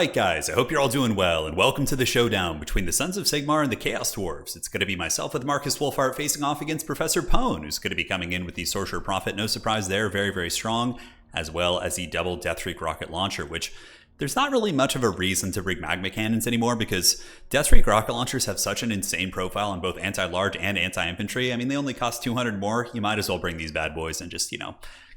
Alright guys, I hope you're all doing well, and welcome to the showdown between the Sons of Sigmar and the Chaos Dwarfs. It's going to be myself with Marcus Wolfhart facing off against Professor Pone, who's going to be coming in with the Sorcerer Prophet. No surprise there, very, very strong, as well as the double Deathreak rocket launcher, which there's not really much of a reason to bring magma cannons anymore because Deathreak rocket launchers have such an insane profile on both anti-large and anti-infantry. I mean, they only cost 200 more. You might as well bring these bad boys and just,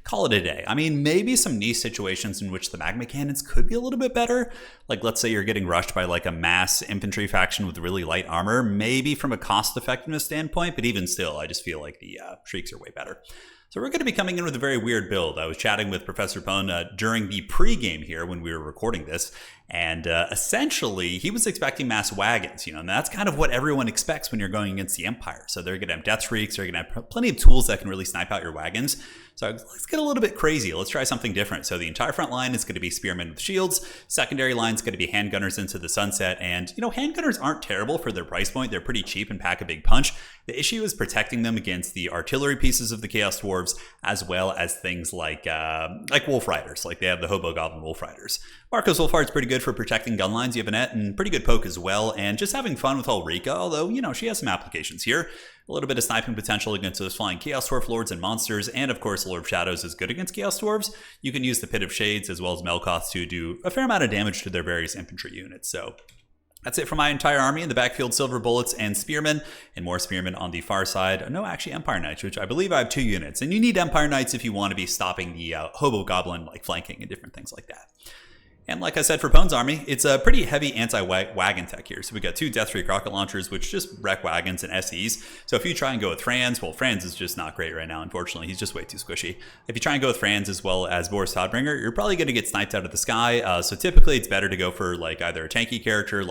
call it a day. I mean, maybe some niche situations in which the magma cannons could be a little bit better. Like, let's say you're getting rushed by like a mass infantry faction with really light armor, maybe from a cost effectiveness standpoint, but even still, I just feel like the Shrieks are way better. So we're going to be coming in with a very weird build. I was chatting with Professor Pone during the pre-game here when we were recording this, and essentially he was expecting mass wagons, and that's kind of what everyone expects when you're going against the Empire. So they're going to have Death Shrieks, they're going to have plenty of tools that can really snipe out your wagons. So let's get a little bit crazy. Let's try something different. So the entire front line is going to be spearmen with shields. Secondary line is going to be handgunners into the sunset. And, handgunners aren't terrible for their price point. They're pretty cheap and pack a big punch. The issue is protecting them against the artillery pieces of the Chaos Dwarves, as well as things like Wolf Riders. Like they have the Hobo Goblin Wolf Riders. Marcos Wolfhart's pretty good for protecting gunlines, Yvanet, and pretty good poke as well. And just having fun with Ulrika, although, she has some applications here. A little bit of sniping potential against those flying Chaos Dwarf Lords and monsters, and of course Lord of Shadows is good against Chaos Dwarves. You can use the Pit of Shades as well as Melkoth to do a fair amount of damage to their various infantry units. So that's it for my entire army. In the backfield, Silver Bullets and Spearmen, and more Spearmen on the far side. No, actually Empire Knights, which I believe I have 2 units. And you need Empire Knights if you want to be stopping the Hobo Goblin flanking and different things like that. And like I said, for Pone's army, it's a pretty heavy anti-wagon tech here. So we got 2 Deathreak rocket launchers, which just wreck wagons and SEs. So if you try and go with Franz, well, Franz is just not great right now, unfortunately. He's just way too squishy. If you try and go with Franz as well as Boris Todbringer, you're probably going to get sniped out of the sky. So typically it's better to go for either a tanky character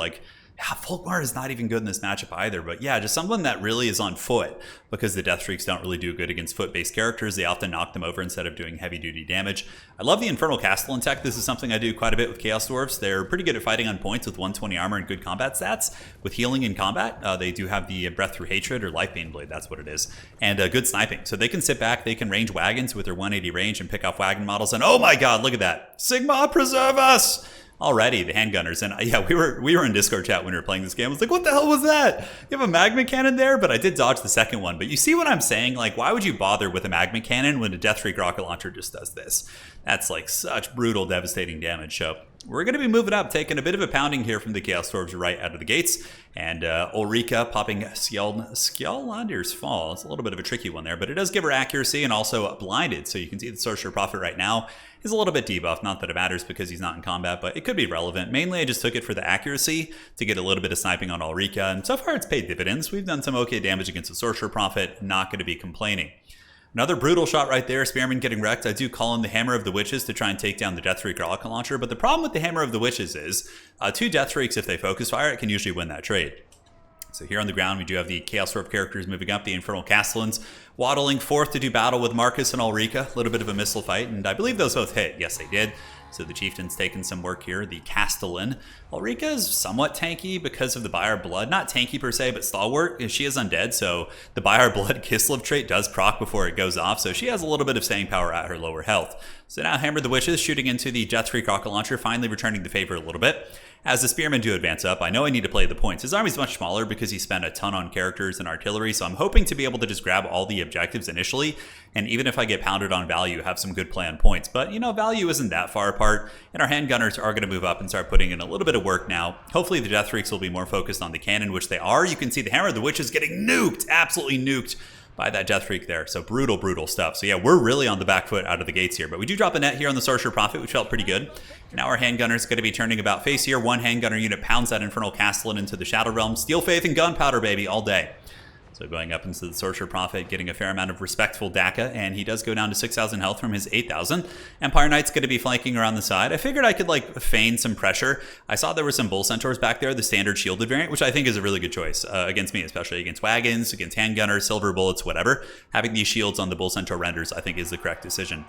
Volkmar is not even good in this matchup either, but yeah, just someone that really is on foot, because the Death Shrieks don't really do good against foot-based characters. They often knock them over instead of doing heavy-duty damage. I love the Infernal Castellan tech. This is something I do quite a bit with Chaos Dwarfs. They're pretty good at fighting on points with 120 armor and good combat stats. With healing in combat, they do have the Breath Through Hatred or Life Bane Blade, that's what it is, and good sniping. So they can sit back, they can range wagons with their 180 range and pick off wagon models, and oh my god, look at that! Sigma, preserve us! Already, the handgunners, and yeah, we were in Discord chat when we were playing this game. I was like, what the hell was that? You have a magma cannon there? But I did dodge the second one. But you see what I'm saying? Why would you bother with a magma cannon when a Deathreak rocket launcher just does this? That's such brutal, devastating damage. So we're going to be moving up, taking a bit of a pounding here from the Chaos Dwarves right out of the gates. And Ulrika popping Skjallandir's Fall. It's a little bit of a tricky one there, but it does give her accuracy and also blinded. So you can see the Sorcerer Prophet right now is a little bit debuffed. Not that it matters because he's not in combat, but it could be relevant. Mainly, I just took it for the accuracy to get a little bit of sniping on Ulrika. And so far, it's paid dividends. We've done some okay damage against the Sorcerer Prophet. Not going to be complaining. Another brutal shot right there, Spearman getting wrecked. I do call in the Hammer of the Witches to try and take down the Deathreak rocket launcher, but the problem with the Hammer of the Witches is 2 Deathreaks, if they focus fire, it can usually win that trade. So here on the ground, we do have the Chaos Dwarf characters moving up, the Infernal Castellans, waddling forth to do battle with Marcus and Ulrika. A little bit of a missile fight, and I believe those both hit. Yes, they did. So the Chieftain's taking some work here. The Castellan. Ulrika is somewhat tanky because of the Buyer Blood. Not tanky per se, but stalwart. She is undead, so the Buyer Blood Kislev trait does proc before it goes off, so she has a little bit of staying power at her lower health. So now Hammer the Witches shooting into the Deathreak rocket launcher, finally returning the favor a little bit. As the Spearmen do advance up, I know I need to play the points. His army's much smaller because he spent a ton on characters and artillery, so I'm hoping to be able to just grab all the objectives initially, and even if I get pounded on value, have some good play on points. But, value isn't that far apart, and our handgunners are going to move up and start putting in a little bit of work now. Hopefully the Deathreaks will be more focused on the cannon, which they are. You can see the Hammer of the Witches getting nuked, absolutely nuked by that Deathreak there. So brutal, brutal stuff. So yeah, we're really on the back foot out of the gates here. But we do drop a net here on the Sorcerer Prophet, which felt pretty good. Now our handgunner's going to be turning about face here. 1 handgunner unit pounds that Infernal Castellan into the Shadow Realm. Steel Faith and Gunpowder, baby, all day. So going up into the Sorcerer Prophet, getting a fair amount of respectful DACA, and he does go down to 6,000 health from his 8,000. Empire Knight's going to be flanking around the side. I figured I could feign some pressure. I saw there were some Bull Centaurs back there, the standard shielded variant, which I think is a really good choice against me, especially against wagons, against handgunners, silver bullets, whatever. Having these shields on the Bull Centaur renders, I think, is the correct decision.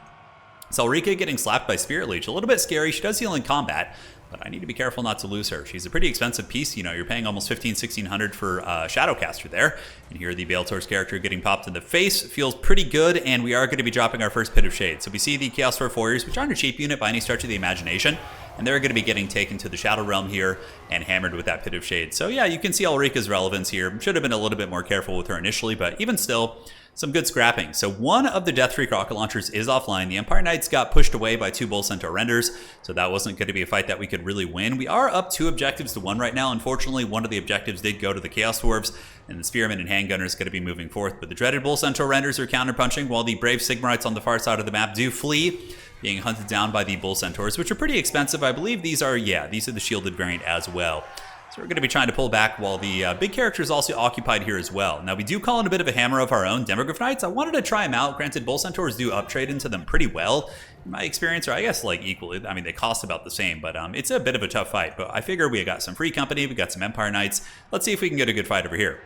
So Ulrika getting slapped by Spirit Leech, a little bit scary. She does heal in combat, but I need to be careful not to lose her. She's a pretty expensive piece. You know, you're paying almost 1600 for Shadowcaster there. And here the Beeltor's character getting popped in the face feels pretty good, and we are going to be dropping our first Pit of Shade. So we see the Chaos Dwarf Warriors, which aren't a cheap unit by any stretch of the imagination, and they're going to be getting taken to the Shadow Realm here and hammered with that Pit of Shade. So yeah, you can see Ulrika's relevance here. Should have been a little bit more careful with her initially, but even still, some good scrapping. So one of the Death Freak rocket launchers is offline. The Empire Knights got pushed away by 2 Bull Centaur Renders, so that wasn't going to be a fight that we could really win. We are up 2 objectives to 1 right now. Unfortunately, one of the objectives did go to the Chaos Dwarves, and the Spearmen and Handgunner is going to be moving forth. But the dreaded Bull Centaur Renders are counterpunching, while the brave Sigmarites on the far side of the map do flee, being hunted down by the Bull Centaurs, which are pretty expensive. I believe these are the shielded variant as well. So we're going to be trying to pull back while the big character is also occupied here as well. Now we do call in a bit of a hammer of our own, Demogryph Knights. I wanted to try them out. Granted, Bull Centaurs do uptrade into them pretty well, in my experience, or I guess like equally. I mean, they cost about the same, but it's a bit of a tough fight. But I figure we got some free company, we got some Empire Knights. Let's see if we can get a good fight over here.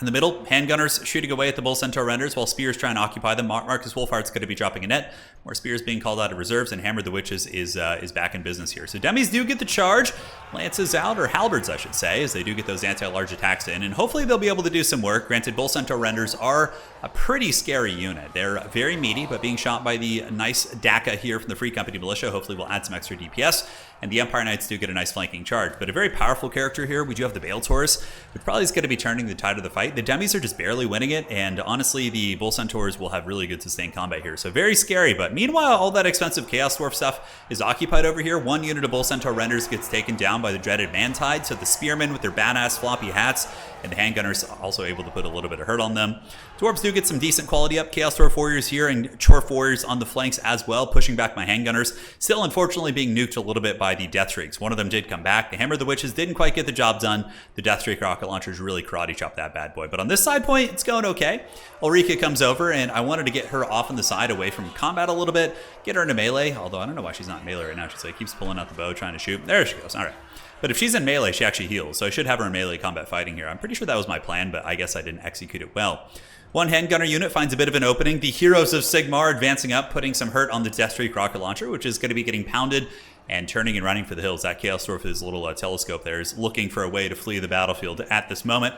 In the middle, Handgunners shooting away at the Bull Centaur Renders while Spears trying to occupy them. Marcus Wolfheart's going to be dropping a net. More Spears being called out of reserves, and Hammer the Witches is back in business here. So Demis do get the charge. Lances out, or Halberds I should say, as they do get those anti-large attacks in. And hopefully they'll be able to do some work. Granted, Bull Centaur Renders are a pretty scary unit. They're very meaty, but being shot by the nice DACA here from the Free Company Militia hopefully will add some extra DPS. And the Empire Knights do get a nice flanking charge. But a very powerful character here. We do have the Beeltor's, which probably is going to be turning the tide of the fight. The Demis are just barely winning it, and honestly, the Bull Centaurs will have really good sustained combat here. So very scary, but meanwhile, all that expensive Chaos Dwarf stuff is occupied over here. 1 unit of Bull Centaur Renders gets taken down by the dreaded Mantide, so the Spearmen with their badass floppy hats, and the Handgunners also able to put a little bit of hurt on them. Dwarves do get some decent quality up. Chaos Dwarf Warriors here, and Chorf Warriors on the flanks as well, pushing back my Handgunners. Still, unfortunately, being nuked a little bit by the Death Shrieks. One of them did come back. The Hammer of the Witches didn't quite get the job done. The Death Shriek rocket launchers really karate chopped that bad boy. But on this side point, it's going okay. Ulrika comes over, and I wanted to get her off on the side away from combat a little bit, get her into melee, although I don't know why she's not in melee right now. She's like, keeps pulling out the bow, trying to shoot. There she goes. All right. But if she's in melee, she actually heals, so I should have her in melee combat fighting here. I'm pretty sure that was my plan, but I guess I didn't execute it well. One Handgunner unit finds a bit of an opening. The Heroes of Sigmar advancing up, putting some hurt on the Death Streak rocket launcher, which is going to be getting pounded and turning and running for the hills. That Chaos Dwarf with his little telescope there is looking for a way to flee the battlefield at this moment.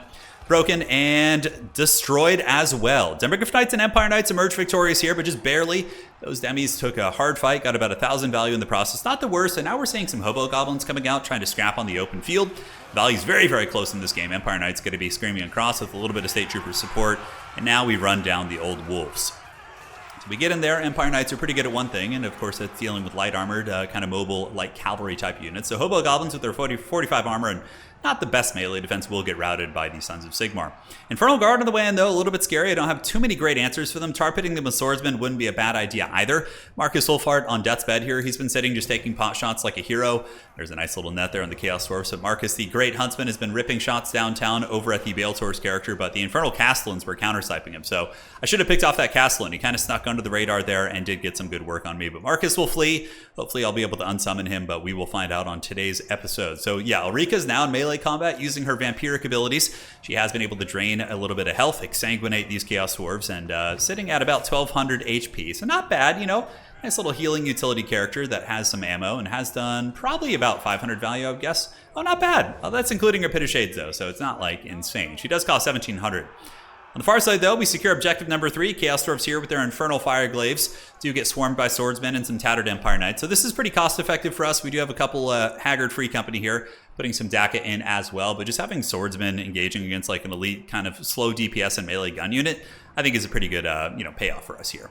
Broken and destroyed as well. Demogryph Knights and Empire Knights emerge victorious here, but just barely. Those Demis took a hard fight, got about 1,000 value in the process. Not the worst, and now we're seeing some Hobo Goblins coming out, trying to scrap on the open field. Value's very, very close in this game. Empire Knights going to be screaming across with a little bit of State Trooper support, and now we run down the old wolves. So we get in there. Empire Knights are pretty good at one thing, and of course that's dealing with light armored, kind of mobile, light cavalry type units. So Hobo Goblins with their 45 armor and not the best melee defense will get routed by the Sons of Sigmar. Infernal Guard on the way in, though, a little bit scary. I don't have too many great answers for them. Tar pitting them with swordsmen wouldn't be a bad idea either. Marcus Wolfhart on death's bed here. He's been sitting just taking pot shots like a hero. There's a nice little net there on the Chaos Dwarf. So Marcus, the great huntsman, has been ripping shots downtown over at the Beeltor's character, but the Infernal Castellans were counter-sniping him. So I should have picked off that Castellan. He kind of snuck under the radar there and did get some good work on me. But Marcus will flee. Hopefully I'll be able to unsummon him, but we will find out on today's episode. So yeah, Ulrika's now in melee combat using her vampiric abilities. She has been able to drain a little bit of health, exsanguinate these Chaos Dwarves, and sitting at about 1200 HP. So not bad, you know. Nice little healing utility character that has some ammo and has done probably about 500 value, I would guess. Oh, not bad. Oh, that's including her Pit of Shades, though, so it's not, like, insane. She does cost 1700. On the far side, though, we secure objective number 3. Chaos Dwarves here with their Infernal Fire Glaives do get swarmed by swordsmen and some tattered Empire Knights. So this is pretty cost-effective for us. We do have a couple Haggard Free Company here, putting some DACA in as well. But just having swordsmen engaging against like an elite kind of slow DPS and melee gun unit, I think is a pretty good payoff for us here.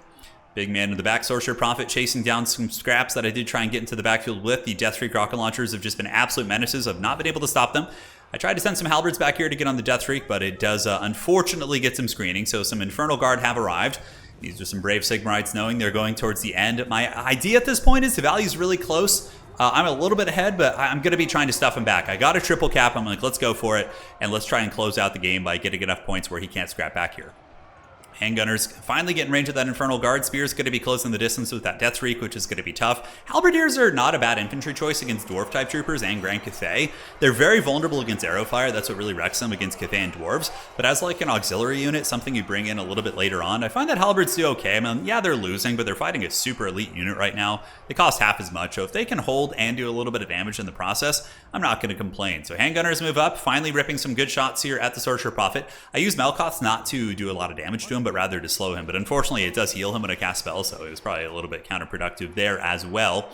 Big man in the back, Sorcerer Prophet chasing down some scraps that I did try and get into the backfield with. The Death Shriek rocket launchers have just been absolute menaces. I've not been able to stop them. I tried to send some halberds back here to get on the Death Shriek, but it does unfortunately get some screening. So some Infernal Guard have arrived. These are some brave Sigmarites knowing they're going towards the end. My idea at this point is the value's really close. I'm a little bit ahead, but I'm going to be trying to stuff him back. I got a triple cap. I'm like, let's go for it, and let's try and close out the game by getting enough points where he can't scrap back here. Handgunners finally get in range of that Infernal Guard. Spear's going to be closing the distance with that Death Reek, which is going to be tough. Halberdiers are not a bad infantry choice against Dwarf-type troopers and Grand Cathay. They're very vulnerable against arrow fire. That's what really wrecks them against Cathay and Dwarves. But as like an auxiliary unit, something you bring in a little bit later on, I find that Halberds do okay. I mean, yeah, they're losing, but they're fighting a super elite unit right now. They cost half as much, so if they can hold and do a little bit of damage in the process, I'm not going to complain. So Handgunners move up, finally ripping some good shots here at the Sorcerer Prophet. I use Melkoth not to do a lot of damage to him, but rather to slow him. But unfortunately, it does heal him when I cast spells, so it was probably a little bit counterproductive there as well.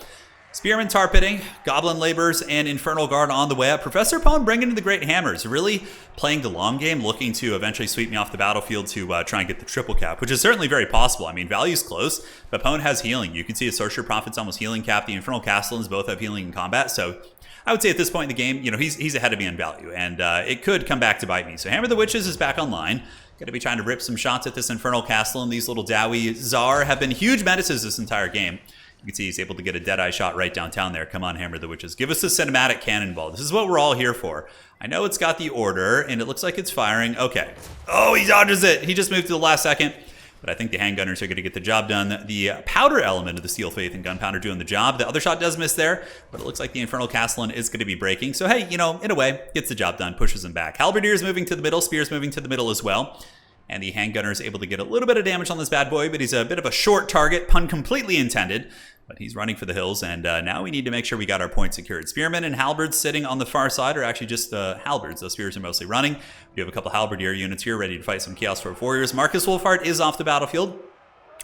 Spearmen tar pitting, Goblin Laborers, and Infernal Guard on the way up. Professor Pone bringing in the Great Hammers, really playing the long game, looking to eventually sweep me off the battlefield to try and get the triple cap, which is certainly very possible. I mean, value's close, but Pone has healing. You can see his Sorcerer Prophet's almost healing cap. The Infernal Castellans both have healing in combat, so I would say at this point in the game, you know, he's ahead of me in value, and it could come back to bite me. So Hammer the Witches is back online. Going to be trying to rip some shots at this Infernal Castle, and these little Dowie Tsar have been huge menaces this entire game. You can see he's able to get a Deadeye shot right downtown there. Come on, Hammer the Witches. Give us a cinematic cannonball. This is what we're all here for. I know it's got the order, and it looks like it's firing. Okay. Oh, he dodges it. He just moved to the last second. But I think the Handgunners are going to get the job done. The powder element of the Steel Faith and Gunpowder doing the job. The other shot does miss there, but it looks like the Infernal Castellan is going to be breaking. So, hey, you know, in a way, gets the job done, pushes him back. Halberdiers moving to the middle. Spears moving to the middle as well. And the Handgunner is able to get a little bit of damage on this bad boy, but he's a bit of a short target, pun completely intended. But he's running for the hills, and now we need to make sure we got our point secured. Spearmen and Halberds sitting on the far side are actually just Halberds. Those spears are mostly running. We have a couple Halberdier units here ready to fight some Chaos Dwarf warriors. Marcus Wolfhard is off the battlefield.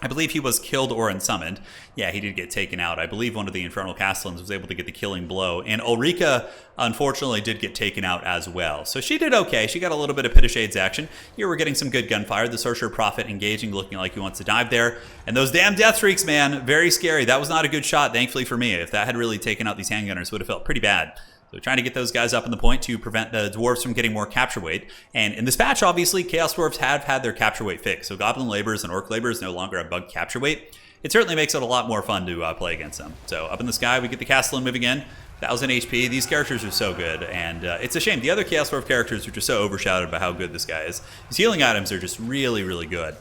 I believe he was killed or unsummoned. Yeah, he did get taken out. I believe one of the Infernal Castellans was able to get the killing blow. And Ulrika, unfortunately, did get taken out as well. So she did okay. She got a little bit of Pit of Shades action. Here we're getting some good gunfire. The Sorcerer Prophet engaging, looking like he wants to dive there. And those damn Death Shrieks, man, very scary. That was not a good shot, thankfully for me. If that had really taken out these Handgunners, it would have felt pretty bad. So trying to get those guys up in the point to prevent the Dwarves from getting more capture weight. And in this patch, obviously, Chaos Dwarves have had their capture weight fixed. So Goblin Laborers and Orc Laborers no longer have bug capture weight. It certainly makes it a lot more fun to play against them. So up in the sky, we get the Castellan moving in. 1000 HP. These characters are so good. And it's a shame. The other Chaos Dwarf characters are just so overshadowed by how good this guy is. His healing items are just really, really good.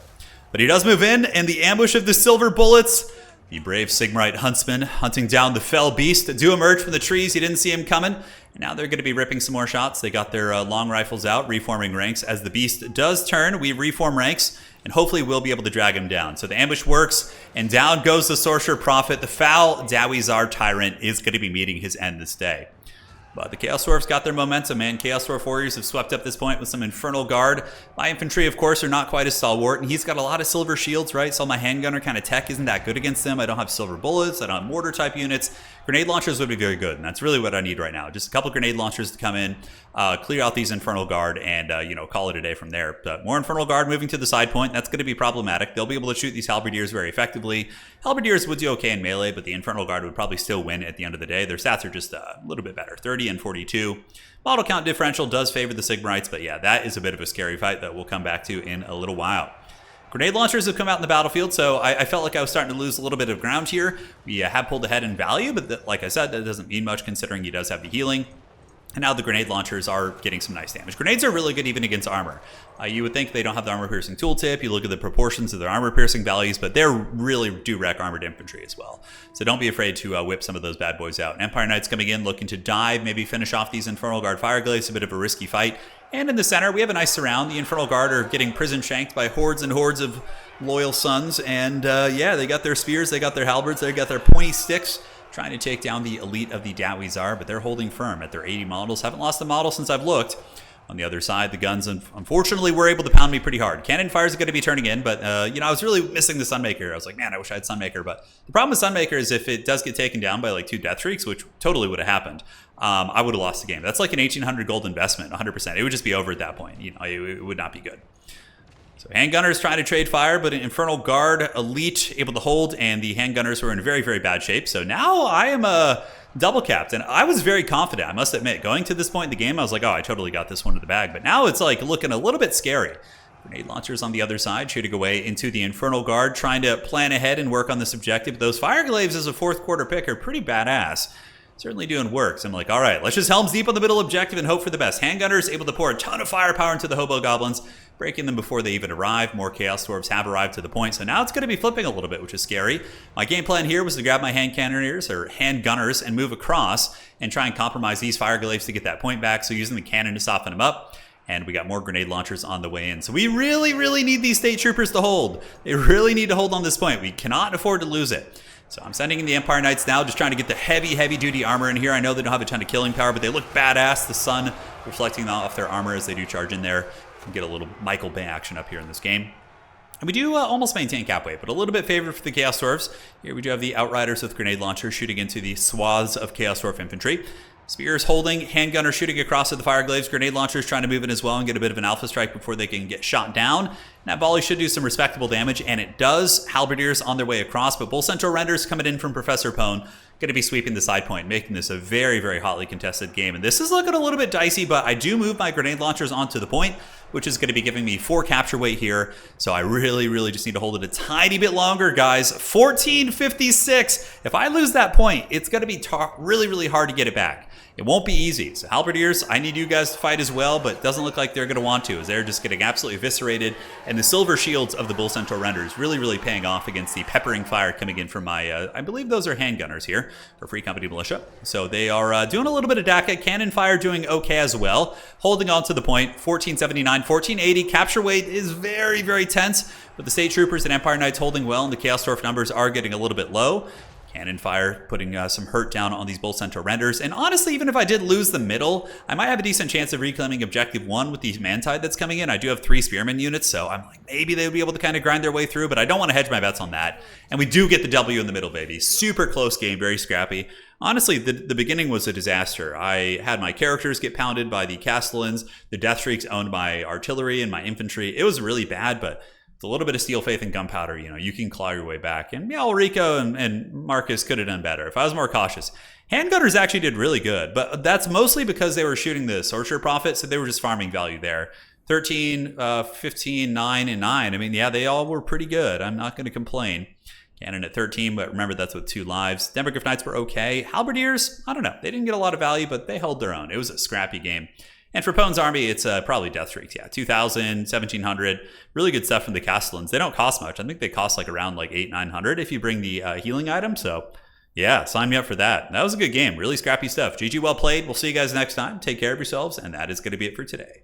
But he does move in, and the ambush of the Silver Bullets. The brave Sigmarite huntsman hunting down the fell beast do emerge from the trees. You didn't see him coming. And now they're going to be ripping some more shots. They got their long rifles out, reforming ranks. As the beast does turn, we reform ranks, and hopefully we'll be able to drag him down. So the ambush works, and down goes the Sorcerer Prophet. The foul Dowie Tsar Tyrant is going to be meeting his end this day. But the Chaos Dwarfs got their momentum, man. Chaos Dwarf warriors have swept up this point with some Infernal Guard. My infantry, of course, are not quite as stalwart, and he's got a lot of silver shields, right? So my Handgunner kind of tech isn't that good against them. I don't have silver bullets. I don't have mortar-type units. Grenade launchers would be very good, and that's really what I need right now. Just a couple grenade launchers to come in, clear out these Infernal Guard, and, call it a day from there. But more Infernal Guard moving to the side point. That's going to be problematic. They'll be able to shoot these Halberdiers very effectively. Halberdiers would do okay in melee, but the Infernal Guard would probably still win at the end of the day. Their stats are just a little bit better, 30 and 42. Model count differential does favor the Sigmarites, but yeah, that is a bit of a scary fight that we'll come back to in a little while. Grenade launchers have come out in the battlefield, so I felt like I was starting to lose a little bit of ground here. We have pulled ahead in value, but like I said, that doesn't mean much considering he does have the healing. And now the grenade launchers are getting some nice damage. Grenades are really good even against armor. You would think they don't have the armor-piercing tooltip. You look at the proportions of their armor-piercing values, but they really do wreck armored infantry as well. So don't be afraid to whip some of those bad boys out. Empire Knights coming in, looking to dive, maybe finish off these Infernal Guard Fireglaves. A bit of a risky fight. And in the center, we have a nice surround. The Infernal Guard are getting prison shanked by hordes and hordes of loyal sons. And yeah, they got their spears, they got their halberds, they got their pointy sticks, trying to take down the elite of the Dowie Tsar, but they're holding firm at their 80 models. Haven't lost a model since I've looked. On the other side, the guns, unfortunately, were able to pound me pretty hard. Cannon fires are going to be turning in, but, I was really missing the Sunmaker. I was like, man, I wish I had Sunmaker. But the problem with Sunmaker is if it does get taken down by like 2 Death Shrieks, which totally would have happened, I would have lost the game. That's like an 1,800 gold investment, 100%. It would just be over at that point. It would not be good. So Handgunners trying to trade fire, but an Infernal Guard elite able to hold, and the Handgunners were in very, very bad shape. So now I am double capped, and I was very confident, I must admit. Going to this point in the game, I was like, oh, I totally got this one to the bag. But now it's like looking a little bit scary. Grenade launchers on the other side, shooting away into the Infernal Guard, trying to plan ahead and work on this objective. Those Fireglaves as a fourth quarter pick are pretty badass. certainly doing work. So I'm like, all right, let's just Helm's Deep on the middle objective and hope for the best. Handgunners able to pour a ton of firepower into the hobo goblins, breaking them before they even arrive. More Chaos Dwarves have arrived to the point, so now it's going to be flipping a little bit, which is scary. My game plan here was to grab my hand cannoneers, or handgunners, and move across and try and compromise these fire glaives to get that point back, so using the cannon to soften them up. And we got more grenade launchers on the way in. So we really, really need these state troopers to hold. They really need to hold on this point. We cannot afford to lose it. So I'm sending in the Empire Knights now, just trying to get the heavy duty armor in here. I know they don't have a ton of killing power, but they look badass. The sun reflecting off their armor as they do charge in there. And get a little Michael Bay action up here in this game. And we do almost maintain cap weight, but a little bit favored for the Chaos Dwarves. Here we do have the Outriders with grenade launchers shooting into the swaths of Chaos Dwarf infantry. Spears holding, handgunner shooting across with the fire glaives, grenade launchers trying to move in as well and get a bit of an alpha strike before they can get shot down. And that volley should do some respectable damage, and it does. Halberdiers on their way across, but Bull Centaur Renders coming in from Professor Pone, going to be sweeping the side point, making this a very hotly contested game. And this is looking a little bit dicey, but I do move my grenade launchers onto the point, which is going to be giving me 4 capture weight here. So I really just need to hold it a tiny bit longer, guys. 1456. If I lose that point, it's going to be really hard to get it back. It won't be easy. So Halberdiers, I need you guys to fight as well, but it doesn't look like they're going to want to, as they're just getting absolutely eviscerated. And the silver shields of the Bull Centaur Renders really paying off against the peppering fire coming in from my, I believe those are handgunners here for Free Company Militia. So they are doing a little bit of DACA. Cannon fire doing okay as well. Holding on to the point, 1479, 1480. Capture weight is very tense, but the State Troopers and Empire Knights holding well, and the Chaos Dwarf numbers are getting a little bit low. Cannon fire putting some hurt down on these Bull Centaur Renders. And honestly, even if I did lose the middle, I might have a decent chance of reclaiming Objective 1 with the Mantide that's coming in. I do have 3 Spearman units, so I'm like, maybe they would be able to kind of grind their way through, but I don't want to hedge my bets on that. And we do get the W in the middle, baby. Super close game, very scrappy. Honestly, the beginning was a disaster. I had my characters get pounded by the Castellans. The Death Shrieks owned my artillery and my infantry. It was really bad, but a little bit of steel faith and gunpowder, you can claw your way back. And yeah, Ulrico and Marcus could have done better if I was more cautious. Handgunners actually did really good, but that's mostly because they were shooting the Sorcerer Prophet, so they were just farming value there. 13, 15, 9, and 9. I mean, yeah, they all were pretty good. I'm not going to complain. Cannon at 13, but remember that's with 2 lives. Demogryph Knights were okay. Halberdiers, I don't know. They didn't get a lot of value, but they held their own. It was a scrappy game. And for Pone's army, it's probably Death Shrieks. Yeah, 2,000, 1,700. Really good stuff from the Castellans. They don't cost much. I think they cost like around like 800, 900 if you bring the healing item. So yeah, sign me up for that. That was a good game. Really scrappy stuff. GG, well played. We'll see you guys next time. Take care of yourselves. And that is going to be it for today.